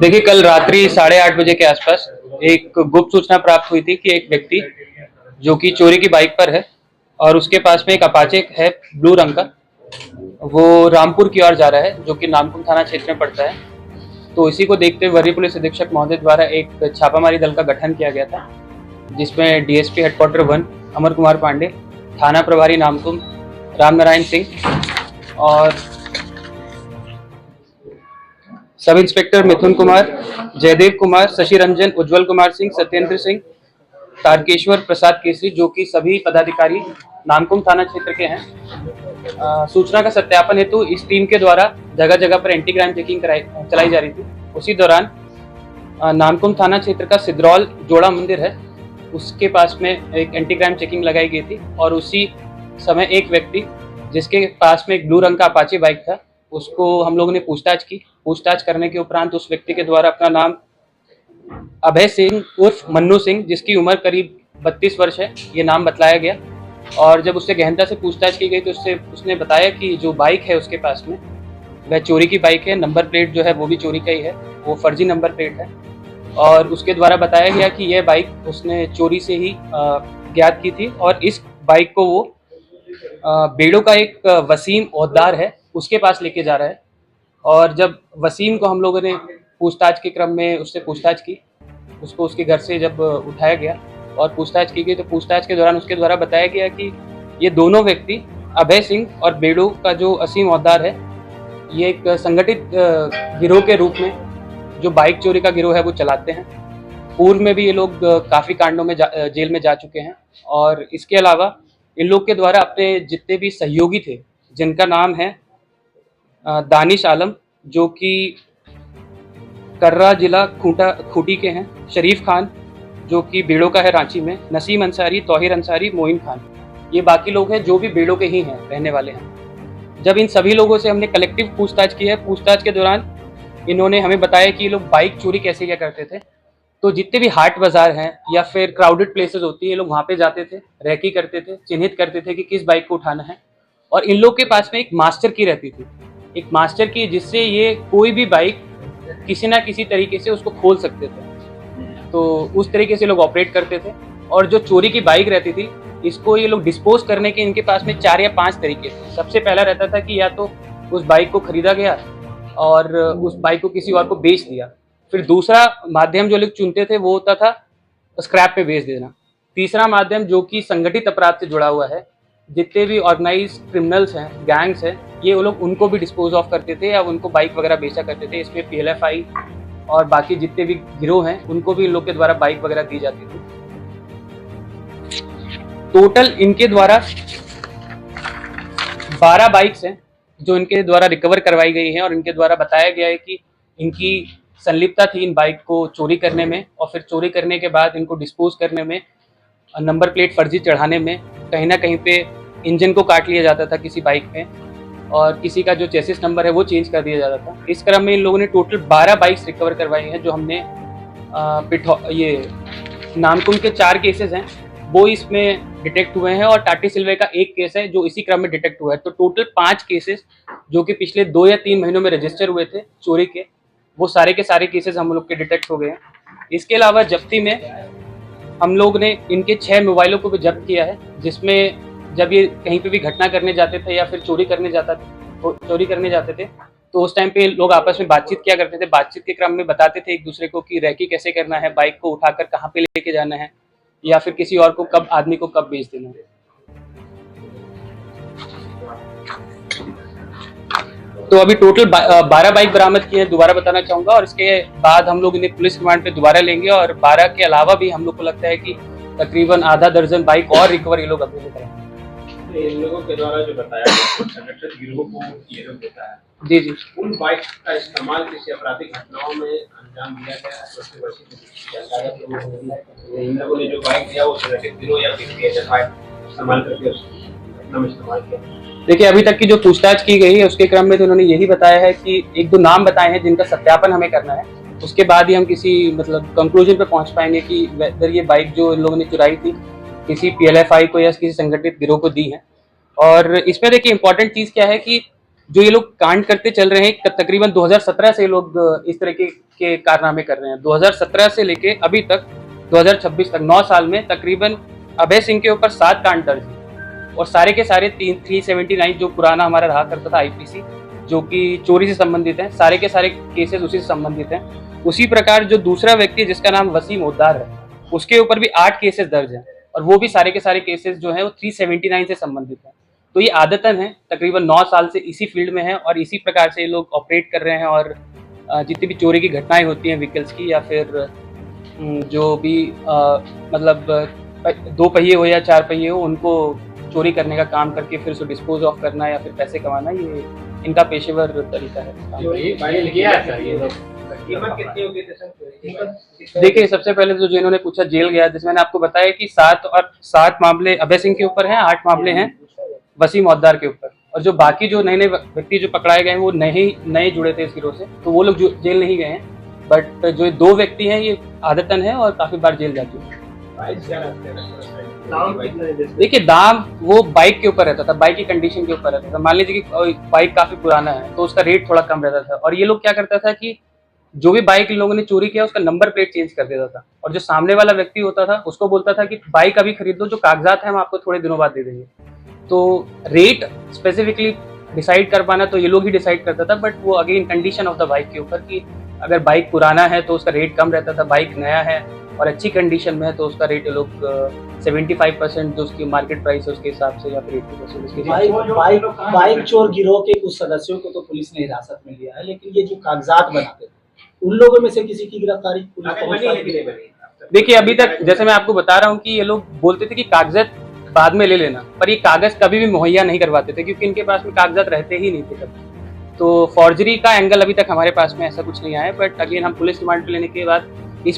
देखिए, कल रात्रि 8:30 बजे के आसपास एक गुप्त सूचना प्राप्त हुई थी कि एक व्यक्ति जो कि चोरी की बाइक पर है और उसके पास में एक अपाचे है ब्लू रंग का, वो रामपुर की ओर जा रहा है, जो कि नामकुम थाना क्षेत्र में पड़ता है। तो इसी को देखते हुए वरीय पुलिस अधीक्षक महोदय द्वारा एक छापामारी दल का गठन किया गया था, जिसमें डीएसपी हेडक्वार्टर 1 अमर कुमार पांडे, थाना प्रभारी नामकुम रामनारायण सिंह और सब इंस्पेक्टर मिथुन कुमार, जयदेव कुमार, शशि रंजन, उज्जवल कुमार सिंह, सत्येंद्र सिंह, तारकेश्वर प्रसाद केसरी, जो कि सभी पदाधिकारी नामकुम थाना क्षेत्र के हैं। सूचना का सत्यापन हेतु इस टीम के द्वारा जगह जगह पर एंटी क्राइम चेकिंग चलाई जा रही थी। उसी दौरान नामकुम थाना क्षेत्र का सिद्रौल जोड़ा मंदिर है, उसके पास में एक एंटी क्राइम चेकिंग लगाई गई थी और उसी समय एक व्यक्ति जिसके पास में एक ब्लू रंग का अपाचे बाइक था, उसको हम लोगों ने पूछताछ की। पूछताछ करने के उपरांत उस व्यक्ति के द्वारा अपना नाम अभय सिंह उर्फ मन्नू सिंह, जिसकी उम्र करीब 32 वर्ष है, ये नाम बतलाया गया। और जब उससे गहनता से पूछताछ की गई तो उसने बताया कि जो बाइक है उसके पास में वह चोरी की बाइक है। नंबर प्लेट जो है वो भी चोरी का ही है, वो फर्जी नंबर प्लेट है। और उसके द्वारा बताया गया कि यह बाइक उसने चोरी से ही ज्ञात की थी और इस बाइक को वो बेड़ो का एक वसीम ओहदार है, उसके पास लेके जा रहा है। और जब वसीम को हम लोगों ने पूछताछ के क्रम में उससे पूछताछ की, उसको उसके घर से जब उठाया गया और पूछताछ की गई तो पूछताछ के दौरान उसके द्वारा बताया गया कि ये दोनों व्यक्ति अभय सिंह और बेड़ो का जो वसीम ओहदार है, ये एक संगठित गिरोह के रूप में जो बाइक चोरी का गिरोह है वो चलाते हैं। पूर्व में भी ये लोग काफ़ी कांडों में जेल में जा चुके हैं। और इसके अलावा इन लोग के द्वारा अपने जितने भी सहयोगी थे, जिनका नाम है दानिश आलम, जो कि कर्रा जिला खूंटी के हैं, शरीफ खान जो कि बेड़ो का है रांची में, नसीम अंसारी, तौहिर अंसारी, मोइन खान, ये बाकी लोग हैं जो भी बेड़ो के ही हैं, रहने वाले हैं। जब इन सभी लोगों से हमने कलेक्टिव पूछताछ की है, पूछताछ के दौरान इन्होंने हमें बताया कि ये लोग बाइक चोरी कैसे क्या करते थे। तो जितने भी हाट बाजार हैं या फिर क्राउडेड प्लेसेस होती है, ये लोग वहाँ पे जाते थे, रैकी करते थे, चिन्हित करते थे कि किस बाइक को उठाना है। और इन लोग के पास में एक मास्टर की रहती थी, एक मास्टर की, जिससे ये कोई भी बाइक किसी ना किसी तरीके से उसको खोल सकते थे। तो उस तरीके से लोग ऑपरेट करते थे। और जो चोरी की बाइक रहती थी, इसको ये लोग डिस्पोज करने के इनके पास में 4 या 5 तरीके थे। सबसे पहला रहता था कि या तो उस बाइक को खरीदा गया और उस बाइक को किसी और को बेच दिया। फिर दूसरा माध्यम जो लोग चुनते थे वो होता था स्क्रैप पे बेच देना। तीसरा माध्यम जो कि संगठित अपराध से जुड़ा हुआ है, जितने भी ऑर्गेनाइज क्रिमिनल्स हैं, गैंग्स हैं, ये वो लोग उनको भी डिस्पोज ऑफ करते थे या उनको बाइक वगैरह बेचा करते थे। इसमें पीएलएफआई और बाकी जितने भी गिरोह हैं उनको भी इन लोग के द्वारा बाइक वगैरह दी जाती थी। टोटल इनके द्वारा 12 बाइक्स हैं जो इनके द्वारा रिकवर करवाई गई हैं और इनके द्वारा बताया गया है कि इनकी संलिप्तता थी इन बाइक को चोरी करने में और फिर चोरी करने के बाद इनको डिस्पोज करने में, नंबर प्लेट फर्जी चढ़ाने में, कहीं ना कहीं पे इंजन को काट लिया जाता था किसी बाइक में और किसी का जो चेसिस नंबर है वो चेंज कर दिया जाता था। इस क्रम में इन लोगों ने टोटल 12 बाइक्स रिकवर करवाई हैं, जो हमने ये नामकुम के 4 केसेस हैं वो इसमें डिटेक्ट हुए हैं और टाटी सिल्वे का 1 केस है जो इसी क्रम में डिटेक्ट हुआ है। तो टोटल 5 केसेस जो कि पिछले 2 या 3 महीनों में रजिस्टर हुए थे चोरी के, वो सारे के सारे केसेस हम लोग के डिटेक्ट हो गए हैं। इसके अलावा जब्ती में हम लोग ने इनके 6 मोबाइलों को भी जब्त किया है, जिसमें जब ये कहीं पे भी घटना करने जाते थे या फिर चोरी करने जाते थे तो उस टाइम पे लोग आपस में बातचीत किया करते थे। बातचीत के क्रम में बताते थे एक दूसरे को कि रैकी कैसे करना है, बाइक को उठाकर कहाँ पे लेके जाना है या फिर किसी और को कब, आदमी को कब बेच देना है। तो अभी टोटल 12 बाइक बरामद किए हैं, दोबारा बताना चाहूँगा, और इसके बाद हम लोग इन्हें पुलिस रिमांड पे दोबारा लेंगे और 12 के अलावा भी हम लोग को लगता है कि तकरीबन आधा दर्जन बाइक और रिकवर ये लोग अपने करेंगे। इन लोगों के द्वारा जो बताया गया संगठित गिरोह को ये लोग देता है, जी जी, उन बाइक का इस्तेमाल किसी आपराधिक घटनाओं में अंजाम दिया गया है, उसके जानकारी इन लोगों ने जो बाइक दिया वो संगठित गिरोह या इस्तेमाल करके उस घटना में इस्तेमाल किया। देखिए, अभी तक की जो पूछताछ की गई है उसके क्रम में तो उन्होंने यही बताया है कि 1-2 नाम बताए हैं जिनका सत्यापन हमें करना है। उसके बाद ही हम किसी कंक्लूजन पे पहुंच पाएंगे कि वेदर ये बाइक जो इन लोगों ने चुराई थी किसी पीएलएफआई को या किसी संगठित गिरोह को दी है। और इसमें देखिए इंपॉर्टेंट चीज़ क्या है कि जो ये लोग कांड करते चल रहे हैं, तकरीबन 2017 से लोग इस तरह के के कारनामे कर रहे हैं। 2017 से लेके अभी तक 2026 तक 9 साल में तकरीबन अभय सिंह के ऊपर 7 कांड दर्ज हैं और सारे के सारे 379 जो पुराना हमारा रहा करता था आईपीसी, जो कि चोरी से संबंधित हैं, सारे के सारे केसेस उसी से संबंधित हैं। उसी प्रकार जो दूसरा व्यक्ति है जिसका नाम वसीम ओद्दार है, उसके ऊपर भी 8 केसेस दर्ज हैं और वो भी सारे के सारे केसेस जो हैं वो 379 से संबंधित हैं। तो ये आदतन है, तकरीबन 9 साल से इसी फील्ड में है और इसी प्रकार से ये लोग ऑपरेट कर रहे हैं और जितनी भी चोरी की घटनाएं होती हैं व्हीकल्स की या फिर जो भी मतलब 2 पहिए हो या 4 पहिए हो, उनको चोरी करने का काम करके फिर उसको डिस्पोज ऑफ करना या फिर पैसे कमाना, ये इनका पेशेवर तरीका है। कीमत कितनी होगी सर? देखिए, सबसे पहले तो जो इन्होंने पूछा जेल गया, जिसमें मैंने आपको बताया कि 7 मामले अभय सिंह के ऊपर हैं, 8 मामले हैं वसीम ओद्दार के ऊपर, और जो बाकी जो नए व्यक्ति जो पकड़ाए गए हैं वो नए जुड़े थे इस गिरोह से, तो वो लोग जेल नहीं गए हैं। बट जो 2 व्यक्ति हैं ये आदतन है और काफी बार जेल जा चुके हैं। देखिए, दाम वो बाइक के ऊपर रहता था, बाइक की कंडीशन के ऊपर रहता था। मान लीजिए कि बाइक काफी पुराना है तो उसका रेट थोड़ा कम रहता था, और ये लोग क्या करता था कि जो भी बाइक इन लोगों ने चोरी किया उसका नंबर प्लेट चेंज कर देता था, और जो सामने वाला व्यक्ति होता था उसको बोलता था कि बाइक अभी खरीद दो, जो कागजात हैं हम आपको थोड़े दिनों बाद दे देंगे। तो रेट स्पेसिफिकली डिसाइड कर पाना तो ये लोग ही डिसाइड करता था, बट वो again condition of the bike के ऊपर कि अगर बाइक पुराना है तो उसका रेट कम रहता था, बाइक नया है और अच्छी कंडीशन में है तो उसका रेट ये लोग 75% जो उसकी मार्केट प्राइस है उसके हिसाब से या फिर 80% उसके हिसाब से। बाइक चोर गिरोह के कुछ सदस्यों को तो पुलिस ने हिरासत में लिया है, लेकिन ये जो कागजात बनाते थे उन लोगों में से किसी की गिरफ्तारी पुलिस पहुंच पाई? देखिए, अभी तक जैसे मैं आपको बता रहा हूँ कि ये लोग बोलते थे कि कागजात बाद में ले लेना, पर ये कागज कभी भी मुहैया नहीं करवाते थे क्योंकि इनके पास में कागजात रहते ही नहीं थे कभी। तो फॉर्जरी का एंगल अभी तक हमारे पास में ऐसा कुछ नहीं आया, बट अगेन हम पुलिस रिमांड पे लेने के बाद इस